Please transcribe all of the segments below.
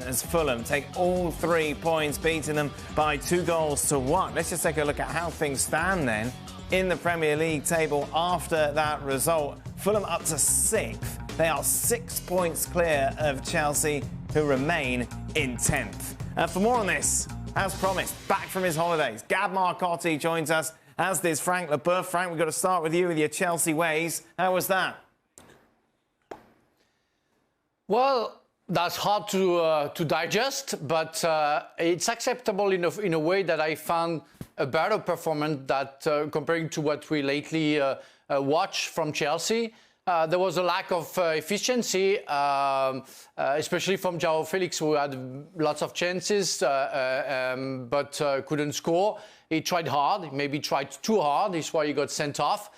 as Fulham take all 3 points, beating them by 2-1. Let's just take a look at how things stand then in the Premier League table after that result. Fulham up to 6th. They are 6 points clear of Chelsea, who remain in 10th. For more on this, as promised, back from his holidays, Gab Marcotti joins us, as does Frank Leboeuf. Frank, we've got to start with you with your Chelsea ways. How was that? Well, that's hard to digest, but it's acceptable in a way that I found a better performance that comparing to what we lately watched from Chelsea. There was a lack of efficiency, especially from João Felix, who had lots of chances but couldn't score. He tried hard, maybe tried too hard. That's why he got sent off.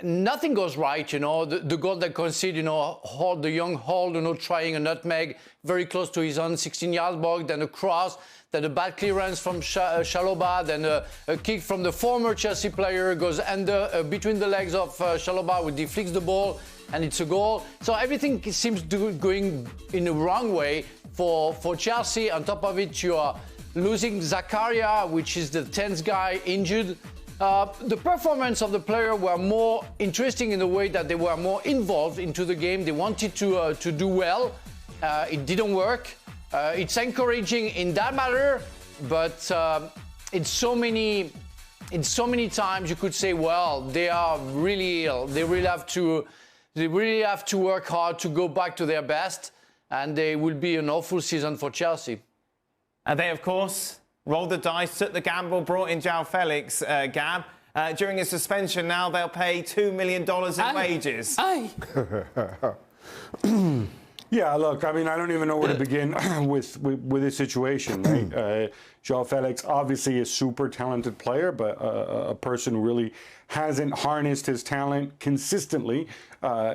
Nothing goes right, you know. The goal that conceded, you know, the young Hall, you know, trying a nutmeg very close to his own 16-yard box, then a cross, then a bad clearance from Chalobah, then a kick from the former Chelsea player goes under between the legs of Chalobah, who deflects the ball, and it's a goal. So everything seems going in the wrong way for Chelsea. On top of it, you are losing Zakaria, which is the 10th guy, injured. The performance of the player were more interesting in the way that they were more involved into the game. They wanted to do well. It didn't work. It's encouraging in that matter, but it's so many times you could say, well, they are really ill. They really have to work hard to go back to their best, and they will be an awful season for Chelsea. And they, of course, rolled the dice, took the gamble, brought in João Felix, Gab. During his suspension now, they'll pay $2 million in wages. Yeah, look, I mean, I don't even know where to begin with this situation, right? João Felix, obviously a super talented player, but a person who really hasn't harnessed his talent consistently.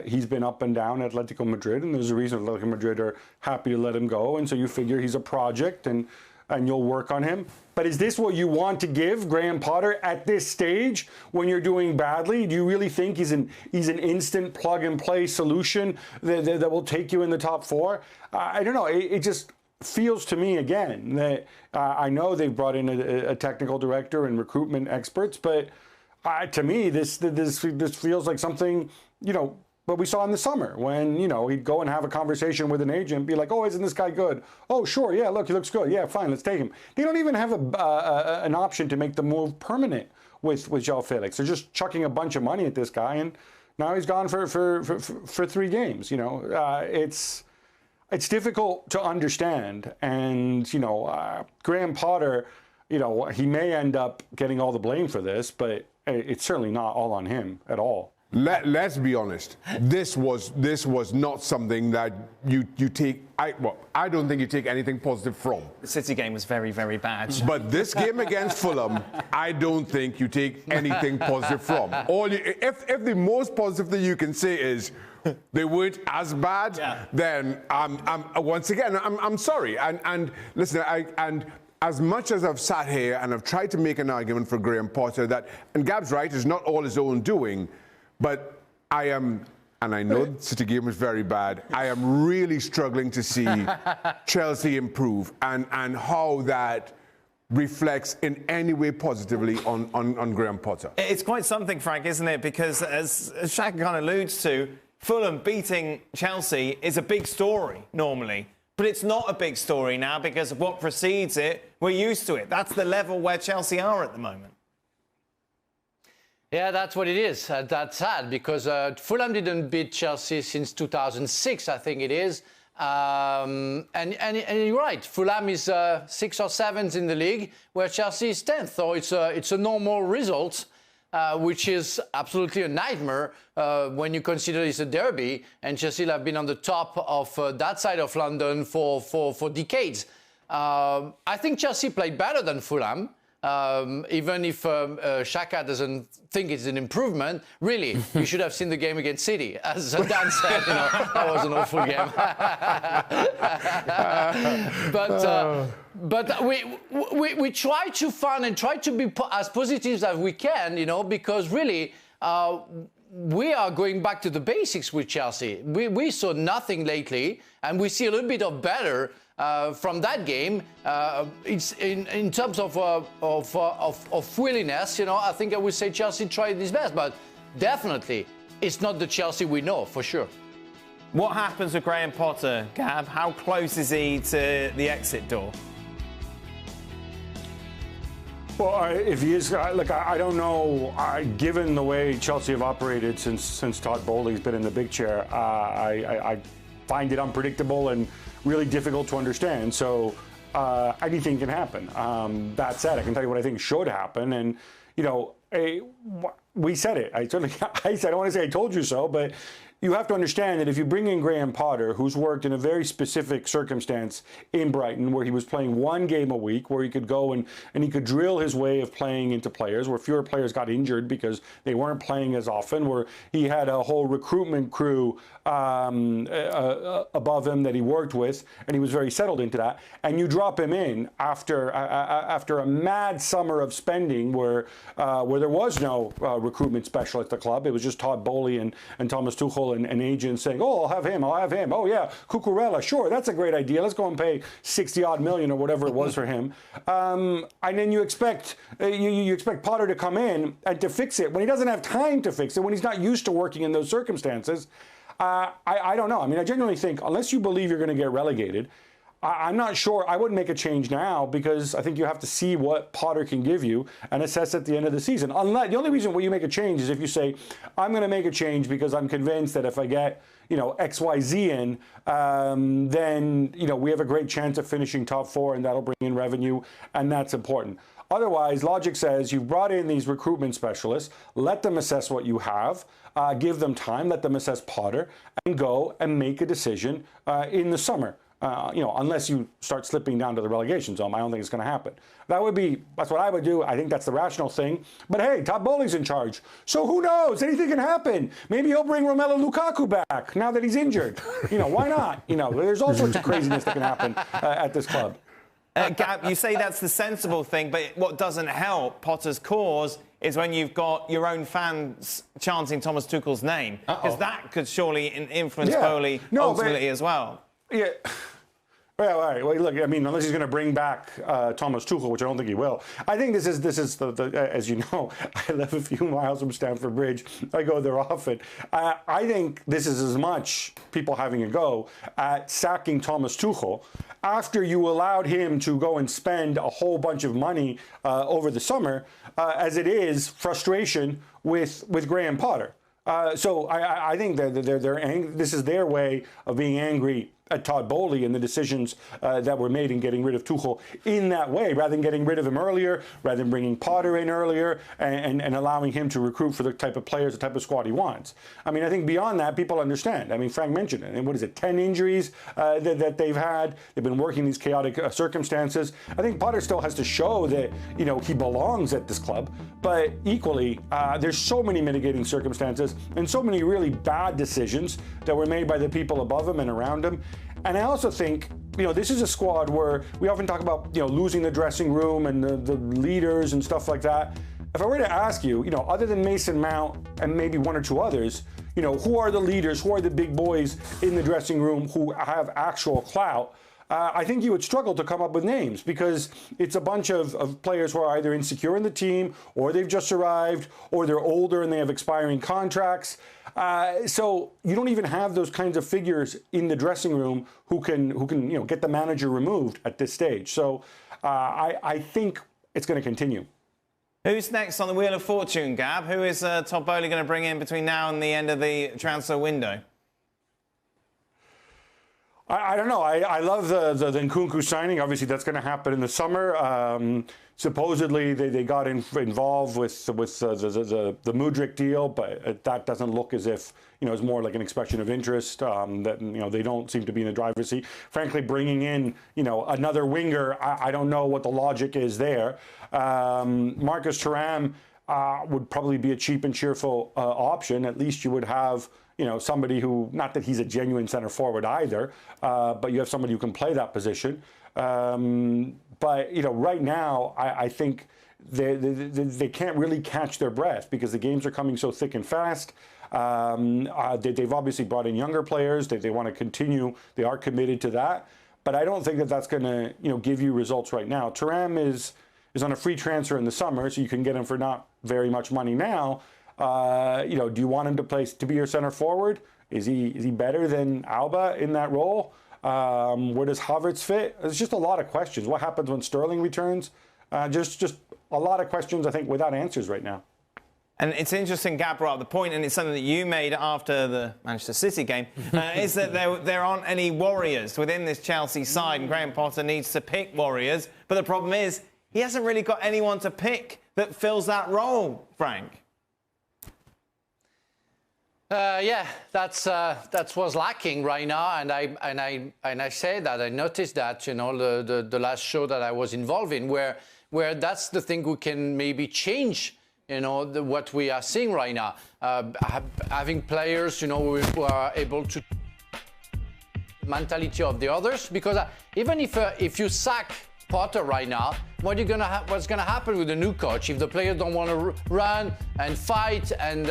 He's been up and down at Atletico Madrid, and there's a reason Atletico Madrid are happy to let him go, and so you figure he's a project, and you'll work on him. But is this what you want to give Graham Potter at this stage when you're doing badly? Do you really think he's an instant plug-and-play solution that will take you in the top 4? I don't know. It just feels to me, again, that I know they've brought in a technical director and recruitment experts, but to me, this feels like something, you know, what we saw in the summer when, you know, he'd go and have a conversation with an agent and be like, oh, isn't this guy good? Oh, sure, yeah, look, he looks good. Yeah, fine, let's take him. They don't even have an option to make the move permanent with João Felix. They're just chucking a bunch of money at this guy, and now he's gone for 3 games. You know, it's difficult to understand. And, you know, Graham Potter, you know, he may end up getting all the blame for this, but it's certainly not all on him at all. Let's be honest. This was not something that you take. I don't think you take anything positive from. The City game was very, very bad. But this game against Fulham, I don't think you take anything positive from. If the most positive thing you can say is they weren't as bad, yeah, then once again I'm sorry. And listen, and as much as I've sat here and I've tried to make an argument for Graham Potter that, and Gab's right, it's not all his own doing. But I am, and I know the City game was very bad, I am really struggling to see Chelsea improve and how that reflects in any way positively on Graham Potter. It's quite something, Frank, isn't it? Because as Shaq kind of alludes to, Fulham beating Chelsea is a big story normally. But it's not a big story now because of what precedes it. We're used to it. That's the level where Chelsea are at the moment. Yeah, that's what it is. That's sad because Fulham didn't beat Chelsea since 2006, I think it is. And you're right, Fulham is 6th or 7th in the league, where Chelsea is 10th. So it's a normal result, which is absolutely a nightmare when you consider it's a derby, and Chelsea have been on the top of that side of London for decades. I think Chelsea played better than Fulham. Even if Xhaka doesn't think it's an improvement, really, you should have seen the game against City. As Dan said, you know, that was an awful game. But we try to find and try to be as positive as we can, you know, because really we are going back to the basics with Chelsea. We saw nothing lately, and we see a little bit of better from that game. It's in terms of willingness. I think I would say Chelsea tried its best, but definitely it's not the Chelsea we know for sure. What happens with Graham Potter, Gab? How close is he to the exit door? Well, if he is, look, I don't know. Given the way Chelsea have operated since Todd Bowley's been in the big chair, I find it unpredictable and really difficult to understand. So anything can happen. That said, I can tell you what I think should happen. And we said it. I don't want to say I told you so, but you have to understand that if you bring in Graham Potter, who's worked in a very specific circumstance in Brighton, where he was playing one game a week, where he could go and he could drill his way of playing into players, where fewer players got injured because they weren't playing as often, where he had a whole recruitment crew above him that he worked with, and he was very settled into that. And you drop him in after a mad summer of spending where there was no recruitment specialist at the club. It was just Todd Bowley and Thomas Tuchel and agents saying, "Oh, I'll have him. Oh yeah, Cucurella, sure, that's a great idea. Let's go and pay 60-odd million or whatever it was for him." And then you expect Potter to come in and to fix it when he doesn't have time to fix it, when he's not used to working in those circumstances. I don't know. I mean, I genuinely think unless you believe you're going to get relegated, I'm not sure. I wouldn't make a change now because I think you have to see what Potter can give you and assess at the end of the season. Unless the only reason why you make a change is if you say, "I'm going to make a change because I'm convinced that if I get XYZ in, then we have a great chance of finishing top four and that'll bring in revenue, and that's important." Otherwise, logic says you've brought in these recruitment specialists, let them assess what you have, give them time, let them assess Potter, and go and make a decision in the summer. Unless you start slipping down to the relegation zone, I don't think it's going to happen. That's what I would do. I think that's the rational thing. But hey, Todd Bowley's in charge. So who knows? Anything can happen. Maybe he'll bring Romelu Lukaku back now that he's injured. Why not? There's all sorts of craziness that can happen at this club. Gab, you say that's the sensible thing, but what doesn't help Potter's cause is when you've got your own fans chanting Thomas Tuchel's name. Because that could surely influence Bowley ultimately as well. Yeah. Well, all right. Well, look, I mean, unless he's going to bring back Thomas Tuchel, which I don't think he will. I think this is the as you know, I live a few miles from Stamford Bridge. I go there often. I think this is as much people having a go at sacking Thomas Tuchel after you allowed him to go and spend a whole bunch of money over the summer, as it is frustration with Graham Potter. So I think that they're angry. This is their way of being angry at Todd Bowley and the decisions that were made in getting rid of Tuchel in that way, rather than getting rid of him earlier, rather than bringing Potter in earlier and allowing him to recruit for the type of players, the type of squad he wants. I mean, I think beyond that, people understand. I mean, Frank mentioned it. And what is it, 10 injuries that they've had? They've been working these chaotic circumstances. I think Potter still has to show that, he belongs at this club. But equally, there's so many mitigating circumstances and so many really bad decisions that were made by the people above him and around him. And I also think, this is a squad where we often talk about, losing the dressing room and the leaders and stuff like that. If I were to ask you, other than Mason Mount and maybe one or two others, who are the leaders, who are the big boys in the dressing room who have actual clout? I think you would struggle to come up with names because it's a bunch of players who are either insecure in the team or they've just arrived or they're older and they have expiring contracts. So you don't even have those kinds of figures in the dressing room who can get the manager removed at this stage. So I think it's going to continue. Who's next on the Wheel of Fortune, Gab? Who is Todd Bowley going to bring in between now and the end of the transfer window? I don't know. I love the Nkunku signing. Obviously, that's going to happen in the summer. Supposedly, they got involved with the Mudryk deal, but that doesn't look as if it's more like an expression of interest. That they don't seem to be in the driver's seat. Frankly, bringing in another winger, I don't know what the logic is there. Marcus Thuram would probably be a cheap and cheerful option. At least you would have somebody who, not that he's a genuine center forward either, but you have somebody who can play that position. But right now, I think they can't really catch their breath because the games are coming so thick and fast. They've obviously brought in younger players. They want to continue. They are committed to that. But I don't think that that's going to give you results right now. Thuram is on a free transfer in the summer, so you can get him for not very much money now. Do you want him to be your center forward? Is he better than Alba in that role? Where does Havertz fit? There's just a lot of questions. What happens when Sterling returns? Just a lot of questions, I think, without answers right now. And it's interesting, Gab brought up the point, and it's something that you made after the Manchester City game, is that there aren't any warriors within this Chelsea side, and Graham Potter needs to pick warriors. But the problem is, he hasn't really got anyone to pick that fills that role, Frank. Yeah, that's what's lacking right now, and I say that I noticed that the last show that I was involved in, where that's the thing we can maybe change. What we are seeing right now, having players, who are able to mentality of the others. Because even if you sack Potter right now, what's gonna happen with the new coach if the players don't want to run and fight and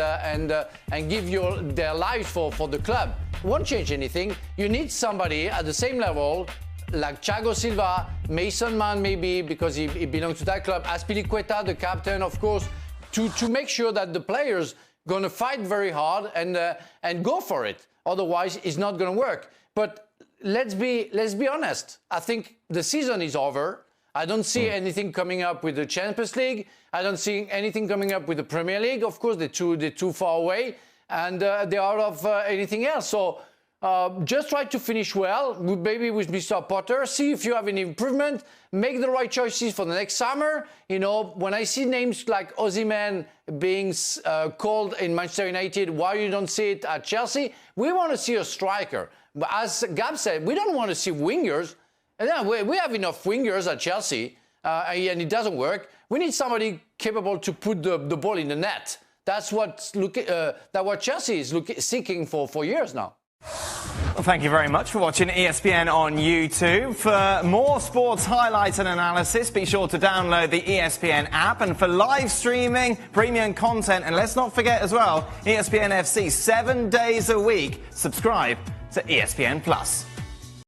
give their lives for the club? It won't change anything. You need somebody at the same level like Thiago Silva, Mason Mount maybe because he belongs to that club, Azpilicueta, the captain, of course. To make sure that the players going to fight very hard and go for it. Otherwise, it's not going to work. But let's be honest. I think the season is over. I don't see anything coming up with the Champions League. I don't see anything coming up with the Premier League. Of course, they're too far away, and they're out of anything else. So just try to finish well, maybe with Mr. Potter. See if you have any improvement. Make the right choices for the next summer. When I see names like Osimhen being called in Manchester United, why you don't see it at Chelsea? We want to see a striker. But as Gab said, we don't want to see wingers. And we have enough wingers at Chelsea, and it doesn't work. We need somebody capable to put the ball in the net. That's what Chelsea is seeking for years now. Well, thank you very much for watching ESPN on YouTube. For more sports highlights and analysis, be sure to download the ESPN app. And for live streaming, premium content, and let's not forget as well, ESPN FC 7 days a week. Subscribe to ESPN Plus.